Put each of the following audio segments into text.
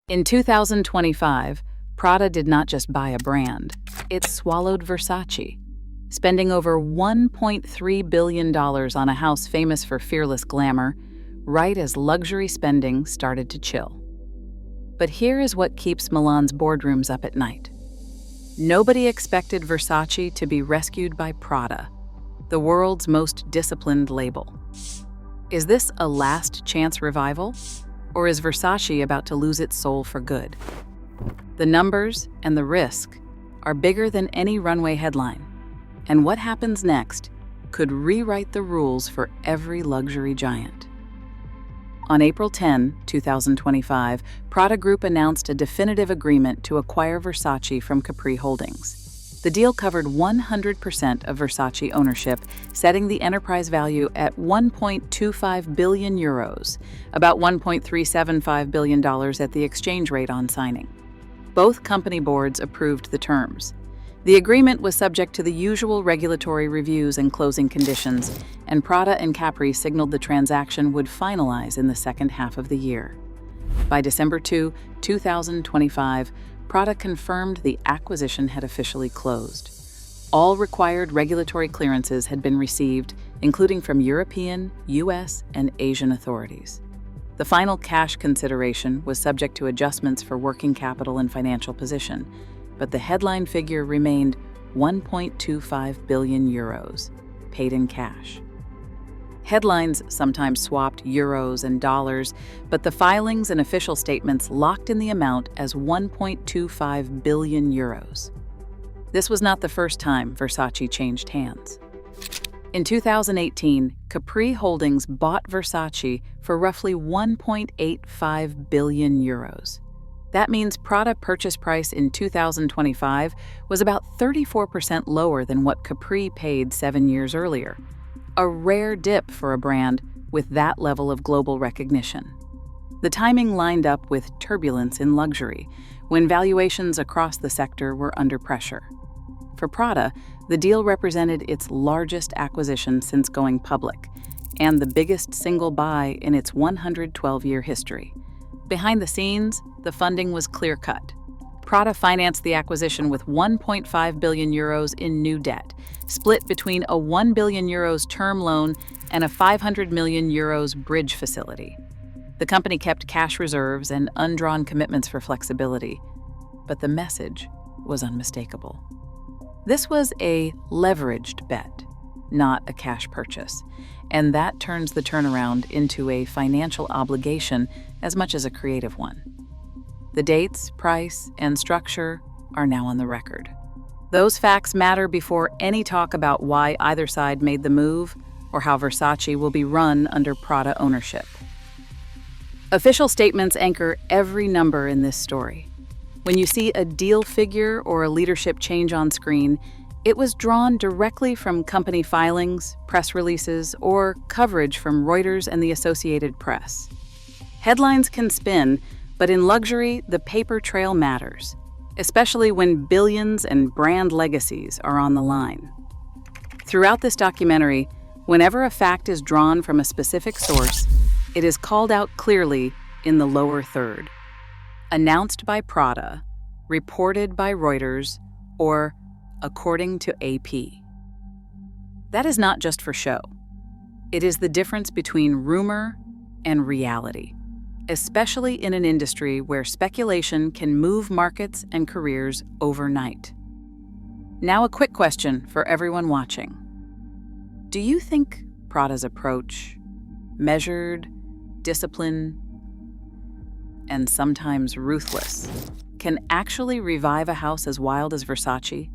In 2025, Prada did not just buy a brand, it swallowed Versace, spending over $1.3 billion on a house famous for fearless glamour, right as luxury spending started to chill. But here is what keeps Milan's boardrooms up at night. Nobody expected Versace to be rescued by Prada, the world's most disciplined label. Is this a last chance revival? Or is Versace about to lose its soul for good? The numbers and the risk are bigger than any runway headline. And what happens next could rewrite the rules for every luxury giant. On April 10, 2025, Prada Group announced a definitive agreement to acquire Versace from Capri Holdings. The deal covered 100% of Versace ownership, setting the enterprise value at €1.25 billion, about $1.375 billion at the exchange rate on signing. Both company boards approved the terms. The agreement was subject to the usual regulatory reviews and closing conditions, and Prada and Capri signaled the transaction would finalize in the second half of the year. By December 2, 2025, Prada confirmed the acquisition had officially closed. All required regulatory clearances had been received, including from European, US, and Asian authorities. The final cash consideration was subject to adjustments for working capital and financial position, but the headline figure remained €1.25 billion, paid in cash. Headlines sometimes swapped euros and dollars, but the filings and official statements locked in the amount as €1.25 billion. This was not the first time Versace changed hands. In 2018, Capri Holdings bought Versace for roughly €1.85 billion. That means Prada purchase price in 2025 was about 34% lower than what Capri paid 7 years earlier. A rare dip for a brand with that level of global recognition. The timing lined up with turbulence in luxury, when valuations across the sector were under pressure. For Prada, the deal represented its largest acquisition since going public, and the biggest single buy in its 112-year history. Behind the scenes, the funding was clear-cut. Prada financed the acquisition with €1.5 billion in new debt, split between a €1 billion term loan and a €500 million bridge facility. The company kept cash reserves and undrawn commitments for flexibility, but the message was unmistakable. This was a leveraged bet, not a cash purchase, and that turns the turnaround into a financial obligation as much as a creative one. The dates, price, and structure are now on the record. Those facts matter before any talk about why either side made the move or how Versace will be run under Prada ownership. Official statements anchor every number in this story. When you see a deal figure or a leadership change on screen, it was drawn directly from company filings, press releases, or coverage from Reuters and the Associated Press. Headlines can spin, but in luxury, the paper trail matters, especially when billions and brand legacies are on the line. Throughout this documentary, whenever a fact is drawn from a specific source, it is called out clearly in the lower third. Announced by Prada, reported by Reuters, or according to AP. That is not just for show. It is the difference between rumor and reality, especially in an industry where speculation can move markets and careers overnight. Now a quick question for everyone watching. Do you think Prada's approach, measured, disciplined, and sometimes ruthless, can actually revive a house as wild as Versace?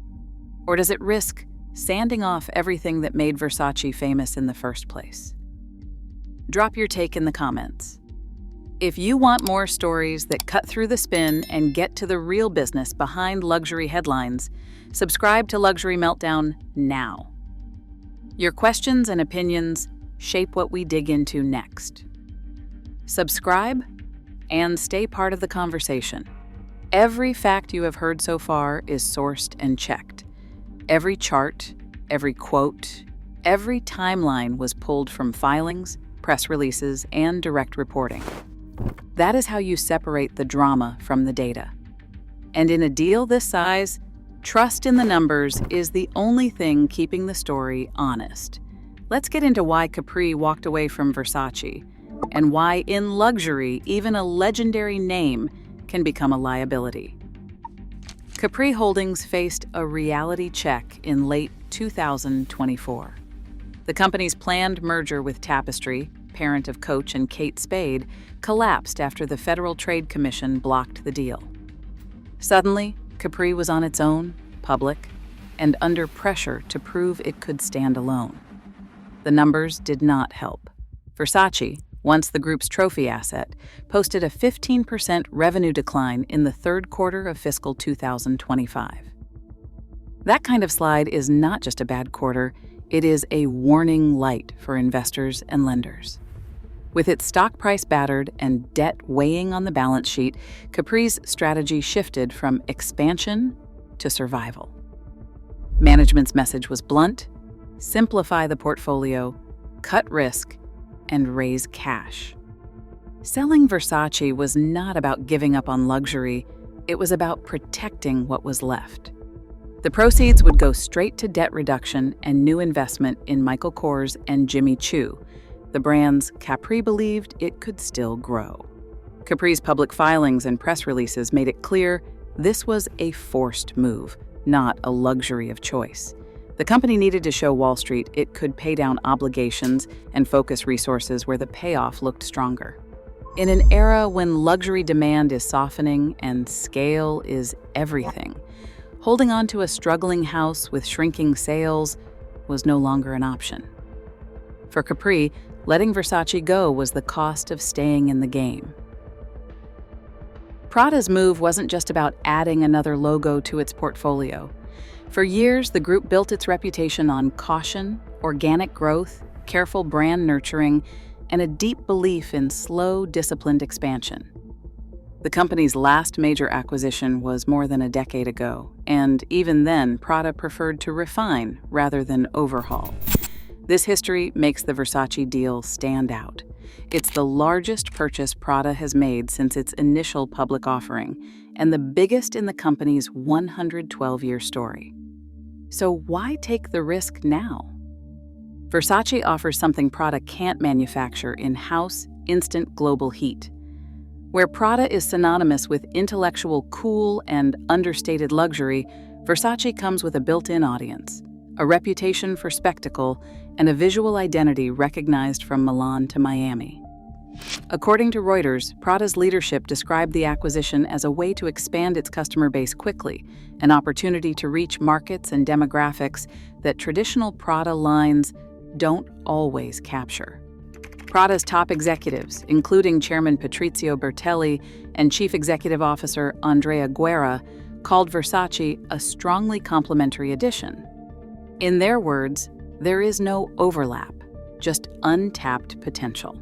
Or does it risk sanding off everything that made Versace famous in the first place? Drop your take in the comments. If you want more stories that cut through the spin and get to the real business behind luxury headlines, subscribe to Luxury Meltdown now. Your questions and opinions shape what we dig into next. Subscribe and stay part of the conversation. Every fact you have heard so far is sourced and checked. Every chart, every quote, every timeline was pulled from filings, press releases, and direct reporting. That is how you separate the drama from the data. And in a deal this size, trust in the numbers is the only thing keeping the story honest. Let's get into why Capri walked away from Versace, and why in luxury, even a legendary name can become a liability. Capri Holdings faced a reality check in late 2024. The company's planned merger with Tapestry, parent of Coach and Kate Spade, collapsed after the Federal Trade Commission blocked the deal. Suddenly, Capri was on its own, public, and under pressure to prove it could stand alone. The numbers did not help. Versace, once the group's trophy asset, posted a 15% revenue decline in the third quarter of fiscal 2025. That kind of slide is not just a bad quarter, it is a warning light for investors and lenders. With its stock price battered and debt weighing on the balance sheet, Capri's strategy shifted from expansion to survival. Management's message was blunt: simplify the portfolio, cut risk, and raise cash. Selling Versace was not about giving up on luxury, it was about protecting what was left. The proceeds would go straight to debt reduction and new investment in Michael Kors and Jimmy Choo, the brands Capri believed it could still grow. Capri's public filings and press releases made it clear this was a forced move, not a luxury of choice. The company needed to show Wall Street it could pay down obligations and focus resources where the payoff looked stronger. In an era when luxury demand is softening and scale is everything, holding on to a struggling house with shrinking sales was no longer an option. For Capri, letting Versace go was the cost of staying in the game. Prada's move wasn't just about adding another logo to its portfolio. For years, the group built its reputation on caution, organic growth, careful brand nurturing, and a deep belief in slow, disciplined expansion. The company's last major acquisition was more than a decade ago, and even then, Prada preferred to refine rather than overhaul. This history makes the Versace deal stand out. It's the largest purchase Prada has made since its initial public offering, and the biggest in the company's 112-year story. So why take the risk now? Versace offers something Prada can't manufacture in-house, instant global heat. Where Prada is synonymous with intellectual cool and understated luxury, Versace comes with a built-in audience, a reputation for spectacle, and a visual identity recognized from Milan to Miami. According to Reuters, Prada's leadership described the acquisition as a way to expand its customer base quickly, an opportunity to reach markets and demographics that traditional Prada lines don't always capture. Prada's top executives, including Chairman Patrizio Bertelli and Chief Executive Officer Andrea Guerra, called Versace a strongly complementary addition. In their words, there is no overlap, just untapped potential.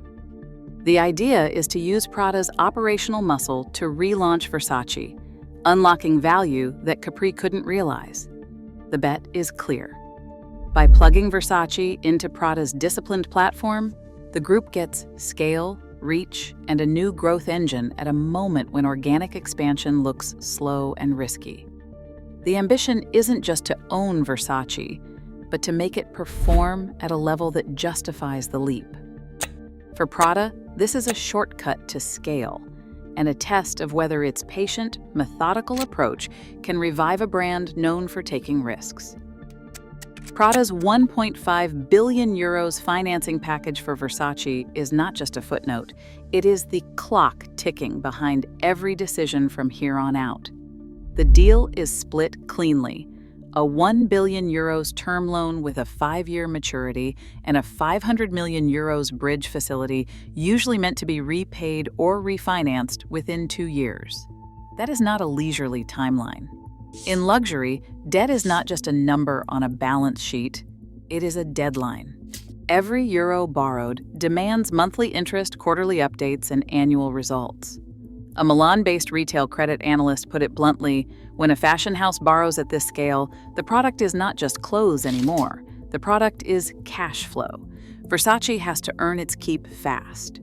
The idea is to use Prada's operational muscle to relaunch Versace, unlocking value that Capri couldn't realize. The bet is clear. By plugging Versace into Prada's disciplined platform, the group gets scale, reach, and a new growth engine at a moment when organic expansion looks slow and risky. The ambition isn't just to own Versace, but to make it perform at a level that justifies the leap. For Prada, this is a shortcut to scale and a test of whether its patient, methodical approach can revive a brand known for taking risks. Prada's 1.5 billion euros financing package for Versace is not just a footnote, it is the clock ticking behind every decision from here on out. The deal is split cleanly. A 1 billion euros term loan with a 5-year maturity and a 500 million euros bridge facility usually meant to be repaid or refinanced within 2 years. That is not a leisurely timeline. In luxury, debt is not just a number on a balance sheet, it is a deadline. Every euro borrowed demands monthly interest, quarterly updates, and annual results. A Milan-based retail credit analyst put it bluntly, when a fashion house borrows at this scale, the product is not just clothes anymore. The product is cash flow. Versace has to earn its keep fast.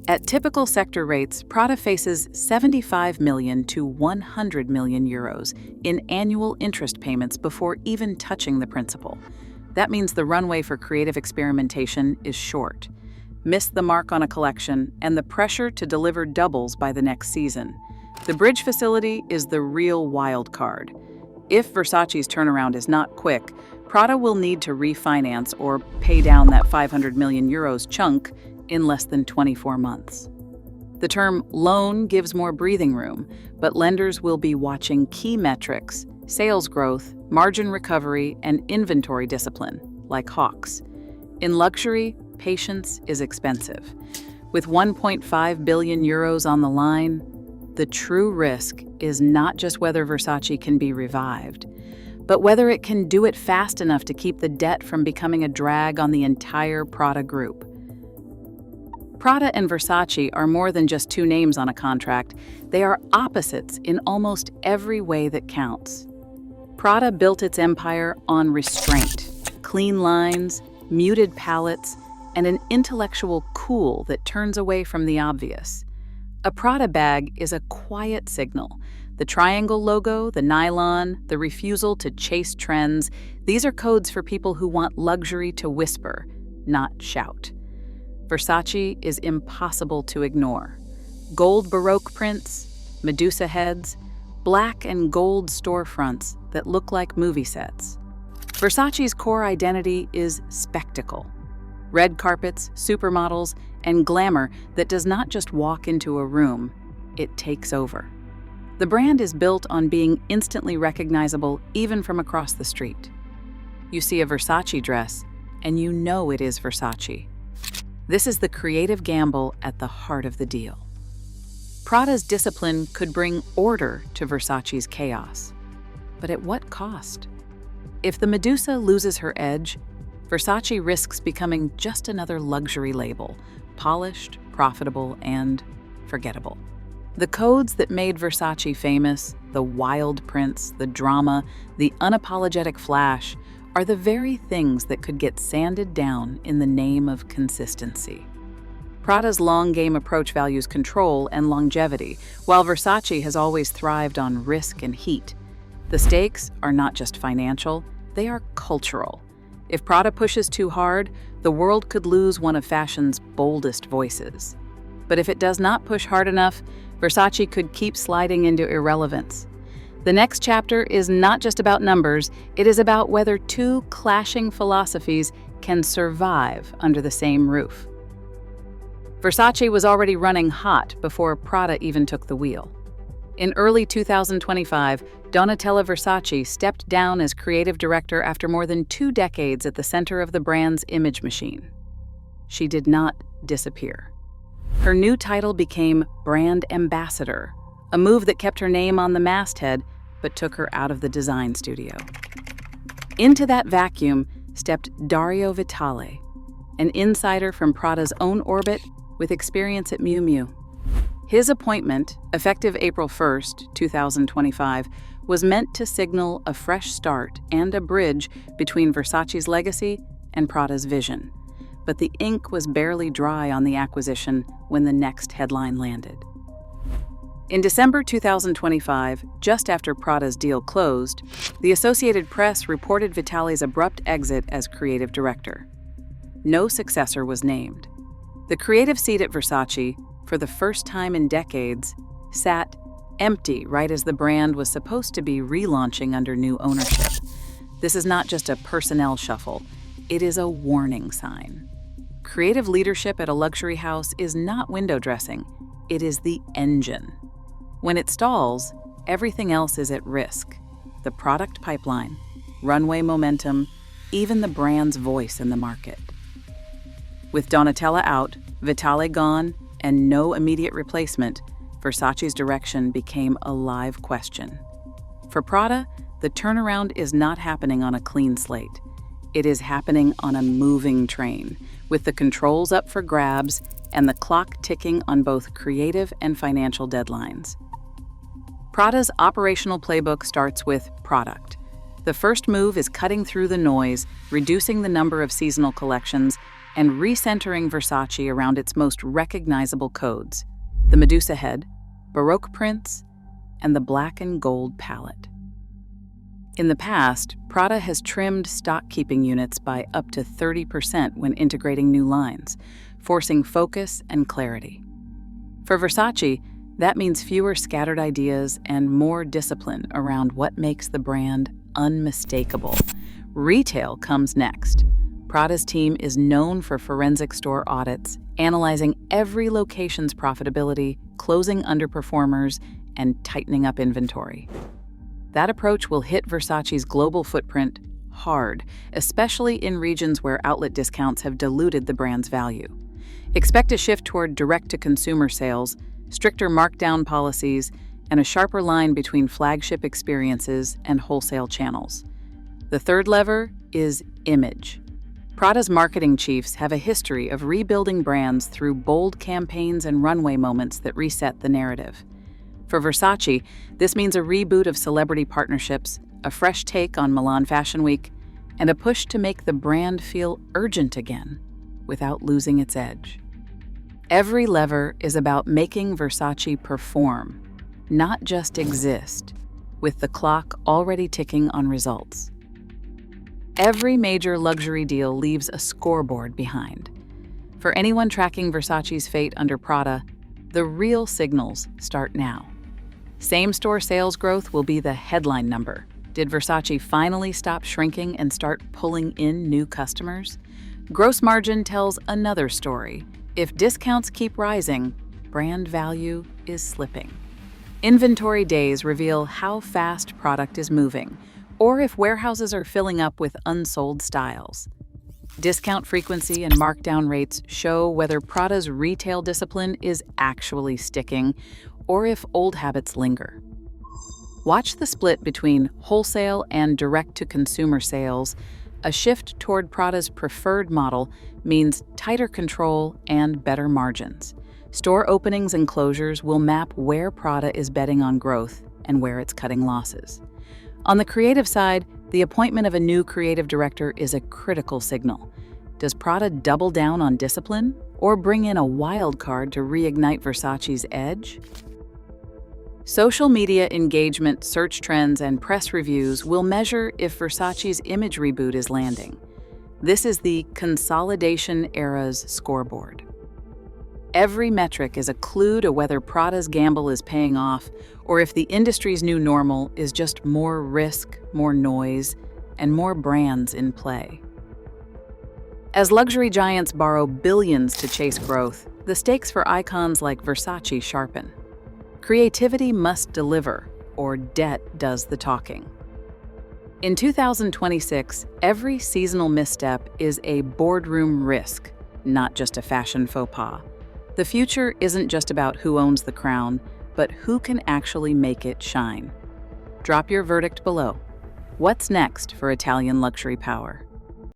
At typical sector rates, Prada faces 75 million to 100 million euros in annual interest payments before even touching the principal. That means the runway for creative experimentation is short. Miss the mark on a collection, and the pressure to deliver doubles by the next season. The bridge facility is the real wild card. If Versace's turnaround is not quick, Prada will need to refinance or pay down that 500 million euros chunk in less than 24 months. The term loan gives more breathing room, but lenders will be watching key metrics, sales growth, margin recovery, and inventory discipline, like hawks. In luxury, patience is expensive. With 1.5 billion euros on the line, the true risk is not just whether Versace can be revived, but whether it can do it fast enough to keep the debt from becoming a drag on the entire Prada Group. Prada and Versace are more than just two names on a contract. They are opposites in almost every way that counts. Prada built its empire on restraint, clean lines, muted palettes, and an intellectual cool that turns away from the obvious. A Prada bag is a quiet signal. The triangle logo, the nylon, the refusal to chase trends, these are codes for people who want luxury to whisper, not shout. Versace is impossible to ignore. Gold Baroque prints, Medusa heads, black and gold storefronts that look like movie sets. Versace's core identity is spectacle. Red carpets, supermodels, and glamour that does not just walk into a room, it takes over. The brand is built on being instantly recognizable even from across the street. You see a Versace dress, and you know it is Versace. This is the creative gamble at the heart of the deal. Prada's discipline could bring order to Versace's chaos. But at what cost? If the Medusa loses her edge, Versace risks becoming just another luxury label, polished, profitable, and forgettable. The codes that made Versace famous, the wild prints, the drama, the unapologetic flash, are the very things that could get sanded down in the name of consistency. Prada's long-game approach values control and longevity, while Versace has always thrived on risk and heat. The stakes are not just financial, they are cultural. If Prada pushes too hard, the world could lose one of fashion's boldest voices. But if it does not push hard enough, Versace could keep sliding into irrelevance. The next chapter is not just about numbers, it is about whether two clashing philosophies can survive under the same roof. Versace was already running hot before Prada even took the wheel. In early 2025, Donatella Versace stepped down as creative director after more than 2 decades at the center of the brand's image machine. She did not disappear. Her new title became Brand Ambassador, a move that kept her name on the masthead but took her out of the design studio. Into that vacuum stepped Dario Vitale, an insider from Prada's own orbit with experience at Miu Miu. His appointment, effective April 1, 2025, was meant to signal a fresh start and a bridge between Versace's legacy and Prada's vision. But the ink was barely dry on the acquisition when the next headline landed. In December 2025, just after Prada's deal closed, the Associated Press reported Vitale's abrupt exit as creative director. No successor was named. The creative seat at Versace, for the first time in decades, sat empty right as the brand was supposed to be relaunching under new ownership. This is not just a personnel shuffle, it is a warning sign. Creative leadership at a luxury house is not window dressing, it is the engine. When it stalls, everything else is at risk. The product pipeline, runway momentum, even the brand's voice in the market. With Donatella out, Vitale gone, and no immediate replacement, Versace's direction became a live question. For Prada, the turnaround is not happening on a clean slate. It is happening on a moving train, with the controls up for grabs and the clock ticking on both creative and financial deadlines. Prada's operational playbook starts with product. The first move is cutting through the noise, reducing the number of seasonal collections, and recentering Versace around its most recognizable codes: the Medusa head, Baroque prints, and the black and gold palette. In the past, Prada has trimmed stock-keeping units by up to 30% when integrating new lines, forcing focus and clarity. For Versace, that means fewer scattered ideas and more discipline around what makes the brand unmistakable. Retail comes next. Prada's team is known for forensic store audits, analyzing every location's profitability, closing underperformers, and tightening up inventory. That approach will hit Versace's global footprint hard, especially in regions where outlet discounts have diluted the brand's value. Expect a shift toward direct-to-consumer sales, stricter markdown policies, and a sharper line between flagship experiences and wholesale channels. The third lever is image. Prada's marketing chiefs have a history of rebuilding brands through bold campaigns and runway moments that reset the narrative. For Versace, this means a reboot of celebrity partnerships, a fresh take on Milan Fashion Week, and a push to make the brand feel urgent again, without losing its edge. Every lever is about making Versace perform, not just exist, with the clock already ticking on results. Every major luxury deal leaves a scoreboard behind. For anyone tracking Versace's fate under Prada, the real signals start now. Same-store sales growth will be the headline number. Did Versace finally stop shrinking and start pulling in new customers? Gross margin tells another story. If discounts keep rising, brand value is slipping. Inventory days reveal how fast product is moving, or if warehouses are filling up with unsold styles. Discount frequency and markdown rates show whether Prada's retail discipline is actually sticking, or if old habits linger. Watch the split between wholesale and direct-to-consumer sales. A shift toward Prada's preferred model means tighter control and better margins. Store openings and closures will map where Prada is betting on growth and where it's cutting losses. On the creative side, the appointment of a new creative director is a critical signal. Does Prada double down on discipline or bring in a wild card to reignite Versace's edge? Social media engagement, search trends, and press reviews will measure if Versace's image reboot is landing. This is the consolidation era's scoreboard. Every metric is a clue to whether Prada's gamble is paying off or if the industry's new normal is just more risk, more noise, and more brands in play. As luxury giants borrow billions to chase growth, the stakes for icons like Versace sharpen. Creativity must deliver, or debt does the talking. In 2026, every seasonal misstep is a boardroom risk, not just a fashion faux pas. The future isn't just about who owns the crown, but who can actually make it shine. Drop your verdict below. What's next for Italian luxury power?